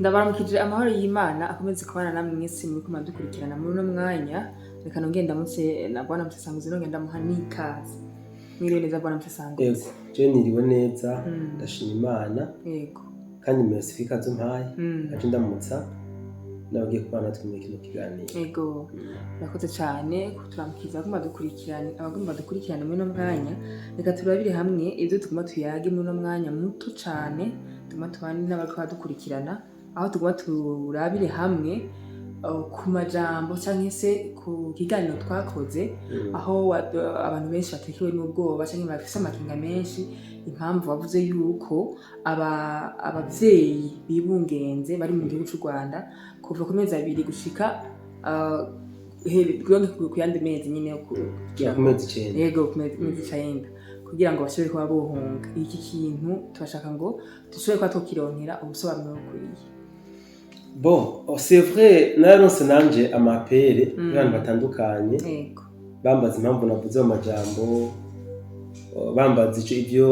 Ndabaramukije amahoro y'Imana akomeze kubana namwe mwese muri kuma dukurikirana muri no mwanya. Reka nongeye ndamutse na Bwana Musesanguzi nongeye ndamuha n'ikaze. Mwiriwe neza Bwana Musesanguzi. Yego, je niriwe neza ndashima Imana. Yego. Kandi merci fikaze umpaye. Aje ndamutsa nagiye kubana twimwe kino kiganiro. Yego. Nakoze cyane kuturamukiza kuma dukurikirana abagomba dukurikirana muri no mwanya. Reka turabire hamwe ibyo tuguma tuyage muri no mwanya muto cyane. Tuguma tubane n'abakwa dukurikirana. Aho tuguma turabire hamwe ku majambo cyangwa se ku kiganiro twakoze aho abantu benshi batekewe n'ubwoba cyangwa bafise amakinga menshi impamvu bavuze yuko abavyeyi bibungenze bari mu gihugu cy'u Rwanda kuva ku mezi 2 gushika ku yandi mezi nyine ku mezi 9. Yego ku mezi 9 kugira ngo bashobore kuba bohunga. Iki kintu tubashaka ngo dushobore kwa tokironkera ubusobanuro bukwiye. Bon, c'est vrai, naronse nanje amapere y'abantu batandukanye. Yego. Bambaza impamvu navuze amajambo, bambaza ico ivyo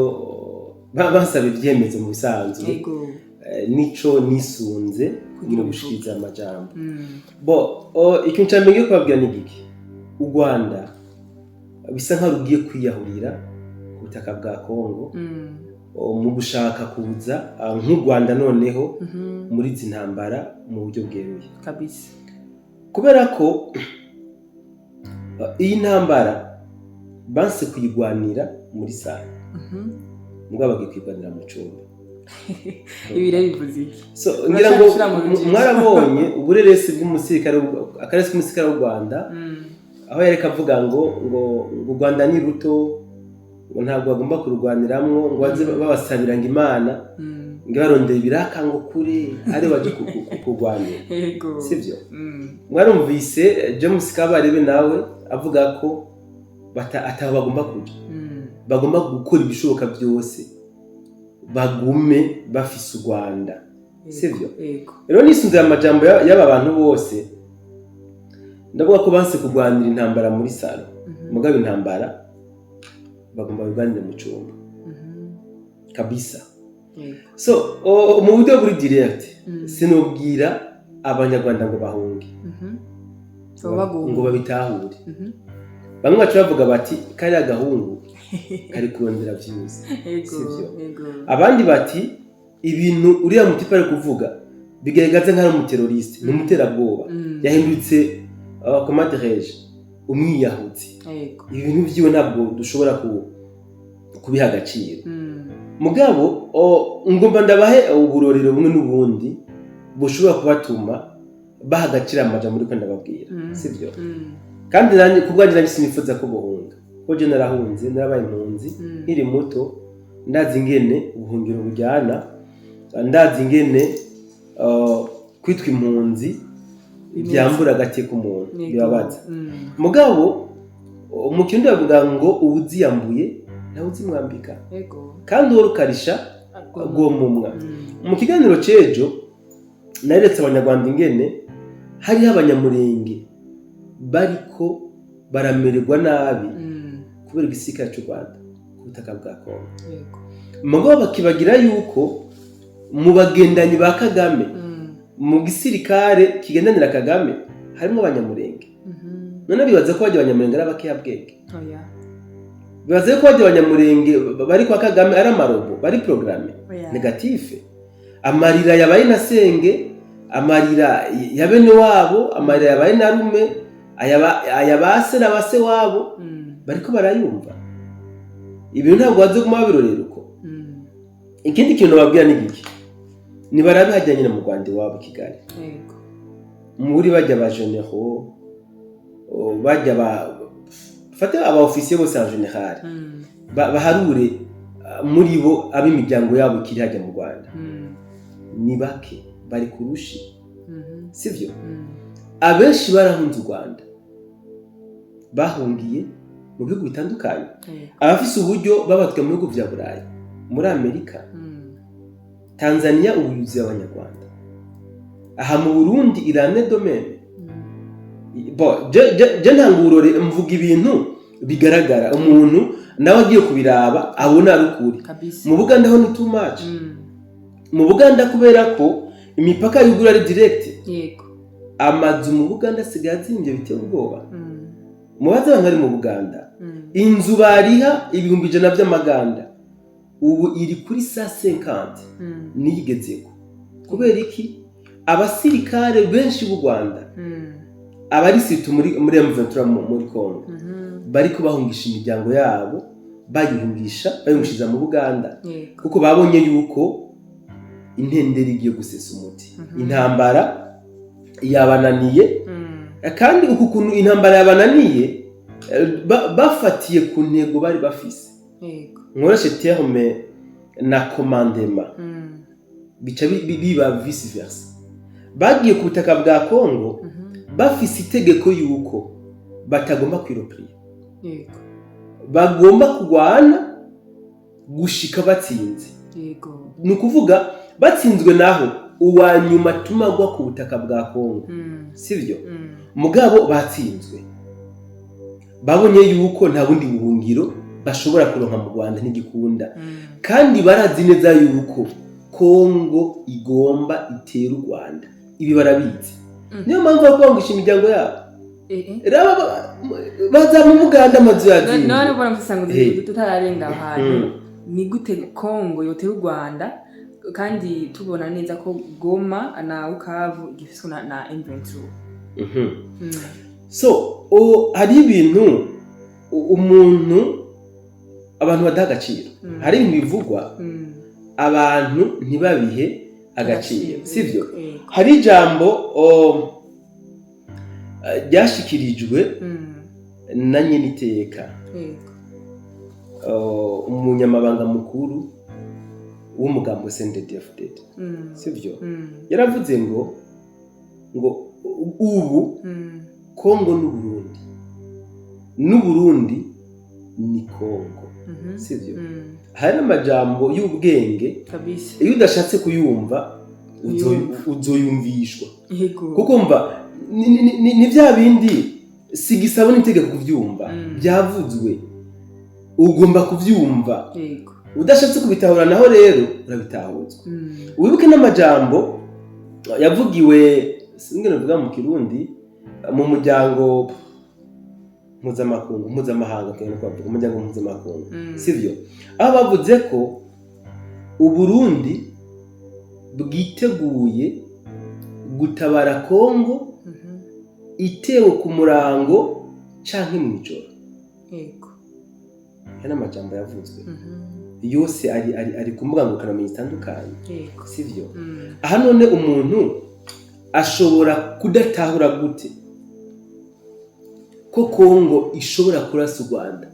basaba ivyemezo mu bisanzwe. Yego. Nico nisunze kugira gushikiza amajambo. Bon, ikintu cyamenye kubabwira ni giki. U Rwanda bisa nka rugiye kwiyahurira ku butaka bwa Kongo. Mu gushaka kuza nk'u Rwanda noneho muri izi ntambara mu buryo bweruye kabisa, kubera ko iyi ntambara banse kuyigwanira muri sare mugabo bagiye kwigwanira mu cyumba. Ibire bivuze iki? So ngira ngo mwarabonye ubureresi bw'umusirikare akaresi k'umusirikare w'u Rwanda aho yareka avuga ngo u Rwanda ni ruto ntabwo bagomba kurwaniramo ngo baze babasabira ngo Imana ngo barondeye ibiraka ngo kure ari baje kurwanira. Yego, sivyo? Mwarumvise James Kabarebe nawe avuga ko ataba bagomba kuja, bagomba gukora ibishoboka byose bagume bafise u Rwanda. Sivyo? Yego. Rero nisunze amajambo y'aba bantu bose ndavuga ko banse kurwanira intambara muri salo mugabo intambara bagomba biganire mu cyumba kabisa. So mu buryo buri direct sinubwira abanyarwanda ngo bahunge ngo babitahure. Bamwe bacu bavuga bati kari agahungu kari kurondera views. Sivyo? Abandi bati ibintu uriya mutipa ari kuvuga bigaragaza nk'ari umuteroriste n'umuterabwoba yahindutse commandreje umwiyahuzi. Ibintu byiwe ntabwo dushobora kubiha agaciro. Mugabo ngomba ndabahe uburorero bumwe n'ubundi bushobora kubatuma baha agaciro amajambo muri ko ndababwira. Sivyo? Kandi nanjye kubwanjye nanjye sinifuza ko bohunga ko je narahunze narabaye impunzi nkiri muto, ndazi ingene ubuhungiro bujyana, ndazi ingene kwitwa impunzi byambura agati k'umuntu bibabaza. Mugabo mu kindi bavuga ngo ubuziyambuye nawe uzimwambika. Kandi urukarisha agomumwa. Mu kiganiro cejo naretse abanyarwanda ingene hari abanyamurenge bariko baramererwa nabi kubera igisika cy'u Rwanda ku butaka bwa Kongo. Mugabo bakibagira yuko mu bagendanyi ba Kagame mu gisirikare kigendanira Kagame harimo abanyamurenge. None bibaza ko bajya abanyamurenge ari abakiyabwenge. Bibaza ko bajya abanyamurenge bari kwa Kagame ari amarobo bari programme negative. Amarira yabaye nasenge, amarira ya bene wabo, amarira yabaye narume, ayabase nabase wabo bariko barayumva. Ibintu ntabwo waze kuma birorera uko. Ikindi kintu babwira ni giki. Ni barabe hajyanye na mu Rwanda wabo Kigali. Yego. Muri bajya ba generaux bajya fata aba officier bose en général baharure muri bo abimiryango yabo kiri hajya mu Rwanda ni bake bari kurushi. Sivyo? Abenshi barahunze u Rwanda bahungiye mu bihugu bitandukanye. Abafise uburyo babatwe mu bihugu vya Burayi, muri Amerika, Tanzania ubuyuzi y'abanyarwanda. Aha mu Burundi irane domaine. Je ntangurore mvuga ibintu bigaragara umuntu nawe agiye kubiraba abona ari ukuri. Mu Buganda ho ni too much. Mu Buganda kubera ko imipaka yugura ari direct. Yego. Amazu mu Buganda asigaye azimbye biteye ubwoba. Mubaze abantu bari mu Buganda. Inzu bariha 100 by'amaganda. Ubu iri kuri 150. Niyigezeko. Kubera iki? Abasirikare benshi b'u Rwanda. Abari situ muri M23 muri Congo. Bari kubahungisha imiryango yabo, bayihungisha mu Buganda. Kuko babonye yuko intenderi igiye gusesa umuti. Intambara yabananiye. Kandi uku kuntu intambara yabananiye bafatiye ku ntego bari bafise. Nkoreshe terme na commandement. Bica biba vice versa. Bagiye ku butaka bwa Congo bafise itegeko yuko batagomba kwiropria. Yego. Bagomba kugwana gushika batsinze. Yego. Nukuvuga batsinzwe naho uwanyuma tumagwa ku butaka bwa Congo. Sivyo? Mugabo batsinzwe. Babonye yuko nta bundi buhungiro bashobora kuronka mu Rwanda ntigikunda. Kandi barazi neza yuko Congo igomba itera u Rwanda. Ibi barabizi. Niyo mpamvu bakongisha imiryango yabo. Baza mu Buganda amazu yagiye. None bora mfisanga tutararenga ahantu. Ni gute Congo yotera u Rwanda kandi tubona neza ko Goma na Bukavu gifiswe na M23. So, hari ibintu umuntu abantu badagaciro. Hari ibintu bivugwa abantu ntibabihe agaciro. Sivyo? Hari ijambo ryashikirijwe na Nyeniteka. Umunyamabanga mukuru w'umugambo CNDD-FDD. Sivyo? Yaravuze ngo ubu Congo n'Uburundi ni Congo. Sivyo? Hari amajambo y'ubwenge kabisa. Iyo udashatse kuyumva uzoyumvishwa. Kuko mva ni bya bindi sigisaba n'itegeko kuvyumva. Byavuzwe. Ugomba kuvyumva. Yego. Udashatse kubitahura naho rero urabitahuzwa. Wibuke n'amajambo yavugiwe singene vuga mu Kirundi mu muryango mpuzamahanga kandi kwavuga umuryango mpuzamakungu. Sivyo? Aho bavuze ko Uburundi bwiteguye gutabara Congo itewe ku murango canke mw'ijoro. Yego. Yana amajambo yavuzwe. Yose ari kumbuga ngo kanamenye itandukanye. Yego. Sivyo? Aha none umuntu ashobora kudatahura gute ko Congo ishobora kurasa u Rwanda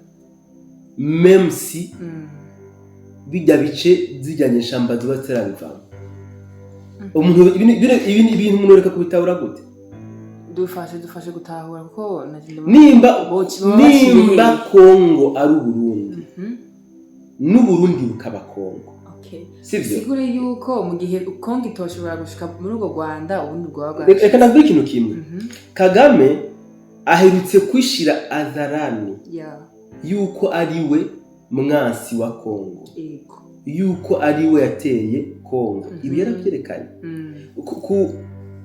même si bijya bice zijyanye shamba zubatarabivamo. Umuntu ibintu umuntu reka kubitahura gute? Dufashe gutahura ko nimba Congo ari Uburundi n'Uburundi bukaba Congo. Sivyo? Sigure yuko mu gihe Congo itoshobora gushika muri urwo Rwanda ubundi bwaba. Reka navuga ikintu kimwe. Kagame aherutse kwishira azarani yuko ari we mwansi wa Congo. Yego. Yuko ari we yateye Congo. Ibi yaravyerekanye.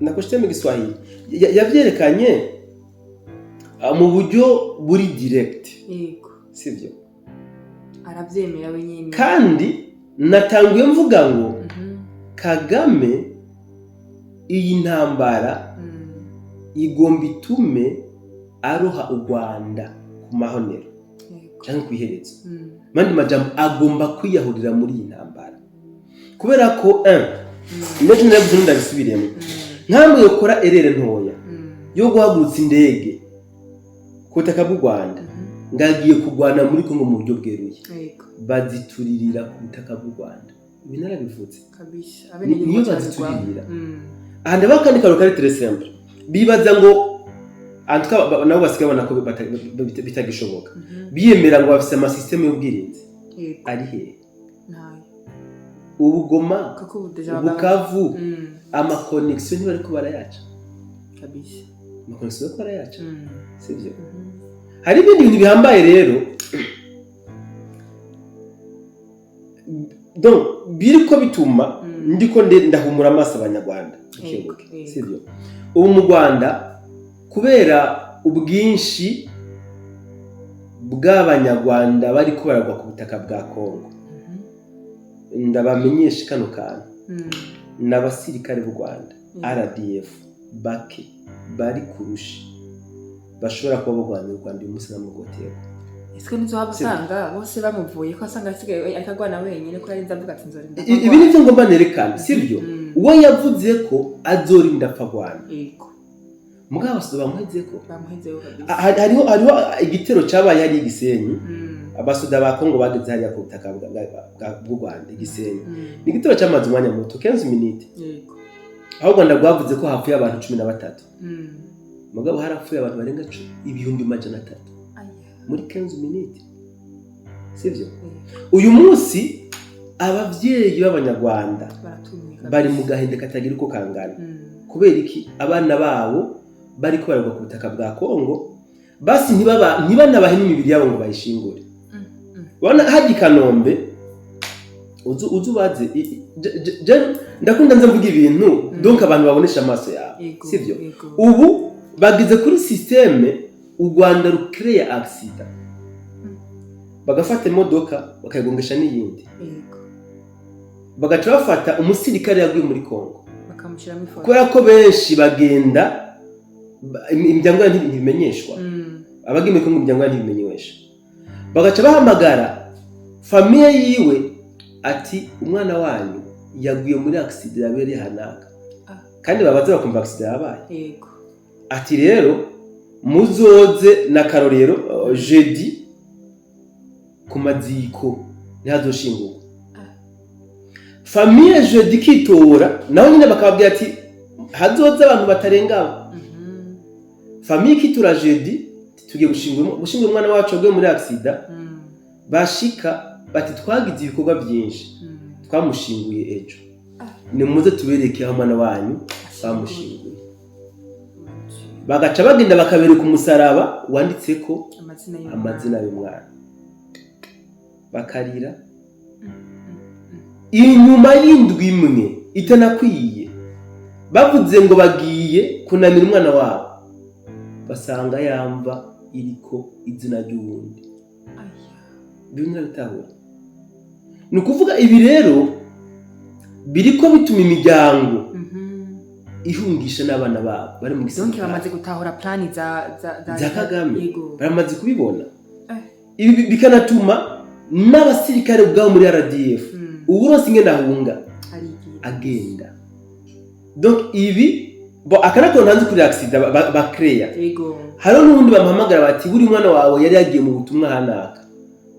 Nakoshite mu Giswahili. Yavyerekanye mu buryo buri direct. Yego. Sivyo? Aravyemera we nyine. Kandi natanguye mvuga ngo Kagame iyi ntambara igomba itume aroha u Rwanda ku mahonero cyangwa kwiherezo. Mandi majambo agomba kwiyahurira muri iyi ntambara. Kubera ko ndetse n'abuze ndabisubiremo. Nkamwe yokora erere ntoya yo guhagurutsa indege kutaka bw'u Rwanda ngagiye kugwana muri Congo mu buryo bweruye. Bazituririra ku butaka bw'u Rwanda. Ibi narabivuze kabisa. Niyo bazituririra. Ande bakandi karo kari très simple. Bibaza ngo antuka nabo basigabana ko bitagishoboka. Biyemera ngo bafise ama system y'ubwirinzi. Ari he? Nayo. Ubugoma Bukavu ama connection ntibari ko barayaca. Kabisa. Ama connection ko barayaca. Sivyo? Hari ibindi bintu bihambaye rero donc biriko bituma ndiko ndahumura amaso abanyarwanda sivyo ubu mu Rwanda kubera ubwinshi bw'abanyarwanda bariko baragwa ku butaka bwa Kongo ndabamenyesha kano kantu n'abasirikare b'u Rwanda RDF bake bari kurusha bashobora kuba bagwanira u Rwanda uyu munsi namugotero ese nizo habusanga bose bamuvuye ko asanga asigaye akagwana wenyine ko yarinze avuga ati nzorinda ibi nivyo ngomba nerekana sivyo uwo yavuze ko azorinda apfagwana yego mugabo abasoda bamuhezeko kabisa hariho igitero cabaye hari Gisenyi abasoda ba Kongo bageze hariya ku butaka bw'u Rwanda Gisenyi ni igitero cyamaze umwanya muto 15 minutes yego aho Rwanda rwavuze ko hapfuye abantu 13 mugabo harapfuye abantu barenga 300,000 muri 15 minutes sivyo uyu munsi abavyeyi b'abanyarwanda bari mu gahinde katagira uko kangana kubera iki abana babo bari ko baragwa ku butaka bwa Kongo basi ntibanabahe n'imibiri yabo ngo bayishingure wana haji Kanombe uzubaze ndakunda nze mvuga ibintu donc abantu babonesha amaso yawe sivyo ubu bagize kuri systeme u Rwanda rucrea accident bagafata imodoka bakayigongesha n'iyindi bagaca bafata umusirikare yaguye muri Kongo bakamushiramo ifoto kubera ko benshi bagenda imiryango ntibimenyeshwa abagiye muri Kongo imiryango ntibimenyeshwa bagaca bahamagara famiye yiwe ati umwana wanyu yaguye muri accident yabereye hanaka kandi babaza bakumva accident yabaye yego ati rero muzoze na karorero jeudi ku maziko ntihazoshingurwa famiye jeudi kitora naho nyine bakababwira ati hazoze abantu batarenga famiye kitora jeudi tugiye gushingura umwana wacu waguye muri accident bashika bati twagize ibikorwa byinshi twamushinguye ejo ni muze tubereke aho umwana wanyu bamushinguye bagaca bagenda bakabereka umusaraba wanditseko amazina y'umwana bakarira inyuma y'indwi imwe itanakwiye bavuze ngo bagiye kunamira umwana wabo basanga yamva iriko izina ry'uwundi bimwe bitahura ni ukuvuga ibi rero biriko bituma imiryango ihungisha n'abana babo bari mu gisonke bamaze gutahura plani za Kagame baramaze kubibona ibi bikanatuma n'abasirikare bwabo muri RDF uburonse ingene ahunga agenda donc ibi akanato ntanzi kuri accident bakreya hariho n'ubundi bamuhamagara bati buri mwana wawe yari yagiye mu butumwa hanaka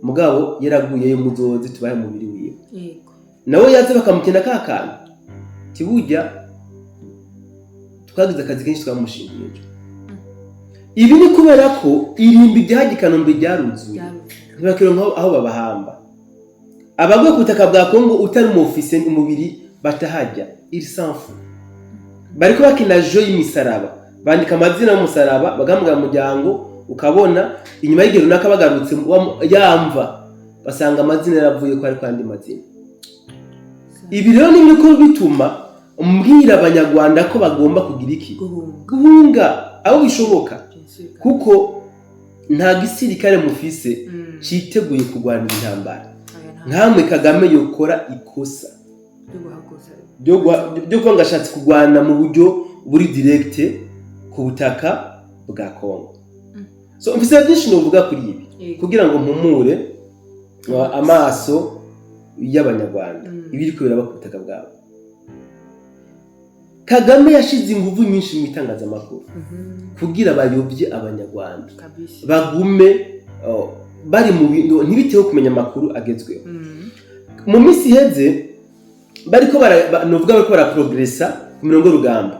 mugabo yaraguyeyo muzozi tubaye mubiri wiwe nawe yaze bakamukina kakana kibujya twagize akazi kenshi twamushingiye ibi ni kubera ko irimbi ryahaji Kanombe ryaruzuye ntibakironka aho babahamba abagwe ku butaka bwa Kongo utari mu office umubiri batahajya il s'en fout bariko bakina jo y'imisaraba bandika amazina y'umusaraba bagamugara umuryango ukabona inyuma y'igero naka bagarutse yamva basanga amazina yaravuye ko ari kwandi mazina ibi rero ni biko bituma umbwira abanyarwanda ko bagomba kugira iki guhunga aho bishoboka kuko nta gisirikare mufise citeguye kurwanira intambara nkamwe Kagame yokora ikosa byo kwanga ashatse kurwana mu buryo buri direct ku butaka bwa Kongo so mfise byinshi novuga kuri ibi kugira ngo mpumure amaso y'abanyarwanda ibiri kubera ku butaka bwabo Kagame yashize ingufu nyinshi mu itangazamakuru kugira bayobye abanyarwanda bagume bari mu bintu ntibiteho kumenya amakuru agezweho mu minsi iheze bariko novuga bariko baraprogressa ku mirongo y'urugamba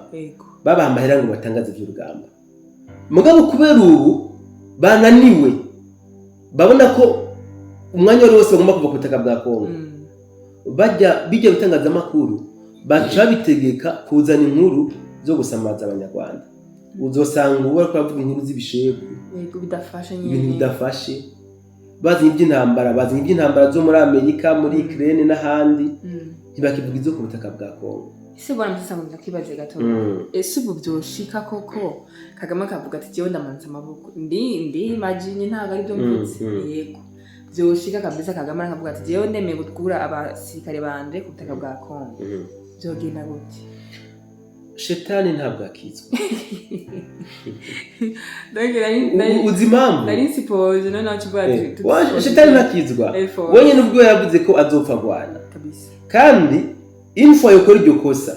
babaha amahera ngo batangaze iby'urugamba mugabo kubera ubu bananiwe babona ko umwanya wose bagomba kuva ku butaka bwa Kongo bijya bitangazamakuru baca bitegeka kuzana inkuru zo gusamaza abanyarwanda uzosanga ubu bariko bavuga inkuru z'ibishegu bidafashe ibintu bidafashe bazanye iby'intambara zo muri Amerika muri Ukraine n'ahandi ntibakivuga izo ku butaka bwa Kongo. Ese bwana Musasangozi ndakibaze gato ese ubu byoshika koko Kagame akavuga ati jewe ndamanza amaboko ndi imagine ntago ari byo mvuze yego byoshika kabisa Kagame akavuga ati jewe ndemeye gukura abasirikare banje ku butaka bwa Kongo byogenda gute? Shetani ntabwo akizwa. Uzi impamvu nari suppose no nacho bwa Shetani ntakizwa wenye nubwo yavuze ko azopfa gwana kabisa kandi info yokora iryo kosa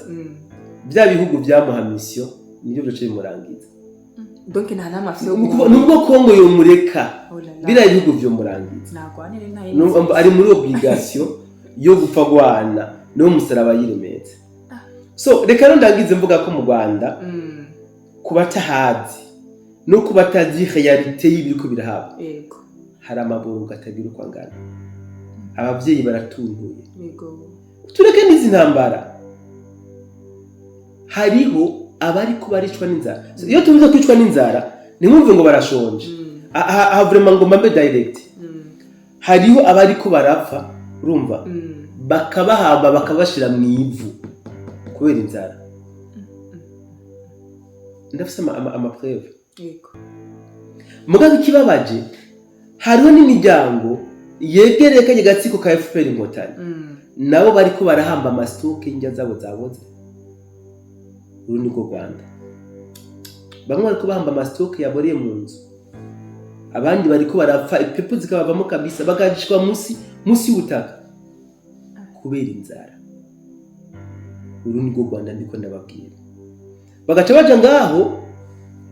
bya bihugu byamuha mission nibyo byo bimurangiza. Donc nta namafyo nubwo Kongo yomureka bira ibihugu byo murangiza nagwanire ntaye ari muri obligation yo gupfa gwana no musaraba yiremetse. So reka ndangize mvuga ko mu Rwanda kubatahazi no kubatazi realite y'ibiriko birahaba yego hari amaburu gatagira uko angana abavyeyi baratuntuye yego tureke n'izi ntambara hariho abari kubaricwa n'inzara. Iyo tuvuze kwicwa n'inzara ni mwumve ngo barashonje aha vraiment ngo mbe direct hariho abari ko barapfa urumva bakabahamba bakabashira mu ivu kubera inzara. Ndafise ama preuve yego mugabe ikibabaje hariho n'imiryango yegereye kanye gatsiko ka FPR Inkotanyi nabo bari ko barahamba amastoke y'injya zabo zaboze. Uru ni Rwanda bamwe bari ko bahamba amastoke yaboreye mu nzu abandi bari ko barapfa ipepo zikabavamo kabisa bagajishwa musi y'ubutaka kubera inzara. Uru ni Rwanda ndiko ndababwira bagaca baja ngaho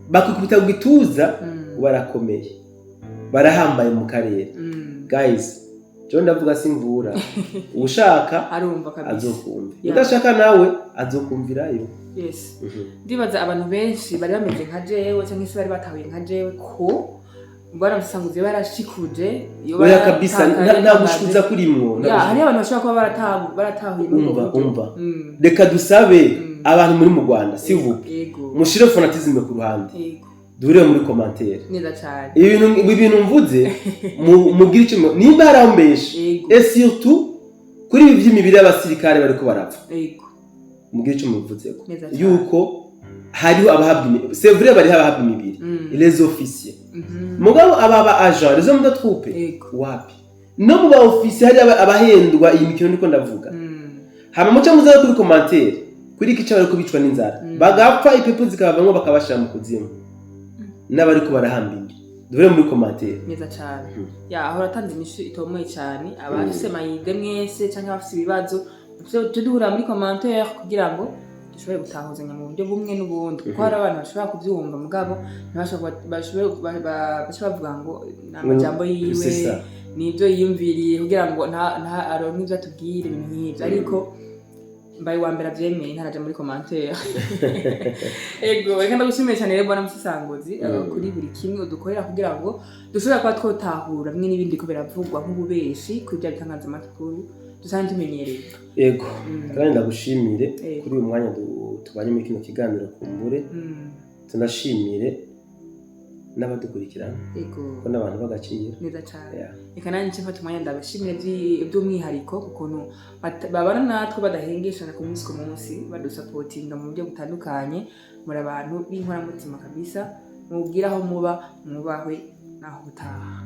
bakikubita gituza barakomeye barahambaye mu karere. Guys John ndavuga simvura ushaka arumva kabisa azokumva udashaka nawe azokumvirayo. Yes ndibaza abantu benshi bari bameze nka jewe cyangwa se bari batahuye nka jewe ko Bwana Musasangozi barashikuje iyo kabisa nta gushuza kurimwo. Hari abantu bashobora kuba baratahuye umva reka dusabe abantu muri mu Rwanda sivuke mushire fanatisme ku ruhande dure muri commentaire neza cyane ibintu mvuze mugira icyo nimba harambeshe et surtout kuri ibi by'imibiri y'abasirikare bari ko barapfa mugira icyo muvuze ko yuko hariho abahabwa c'est vrai bari abahabwa imibiri les officiers mugabo ababa agent les hommes de troupe wapi no mu ba officiers hari abahendwa iyi mikino niko ndavuga hama muca muza kuri commentaire kuri iki cyaro ko bicwa n'inzara bagapfa ipepo zikabavamo bakabashira mu kuzimu n'abari ko barahambinga dore muri commentaire neza cyane aho ratanze imishu itomoye cyane abafise mayide mwese cyangwa abafise ibibazo duhura muri commentaire kugira ngo dushobore gutahuzanya mu buryo bumwe n'ubundi kuko hari abantu bashobora kubyumva mugabo bashobora bavuga ngo amajambo yiwe nibyo yiyumviriye kugira ngo nta aronke ibyo atubwire ibintu nk'ibyo ariko mbaye wa mbere avyemeye ntaraje muri commentaire. Ego reka ndagushimiye cyane rero Bwana Musasangozi kuri buri kimwe udukorera kugira ngo dushobora kuba twotahura bimwe n'ibindi ko biravugwa nk'ububeshi kuri bya bitangazamakuru dusanzwe tumenyereye. Ego kandi ndagushimire kuri uyu mwanya tubanye muri kino kiganiro kumbure tunashimire n'abadukurikirana ko n'abantu bagaciro neza cyane reka nanjye nshimfa tumwanya ndabashimire by'umwihariko ukuntu babana natwe badahengeshana ku munsi badusapotinga mu buryo butandukanye muri abantu b'inkoramutima kabisa mubwira aho muba mwubahwe naho gutaha.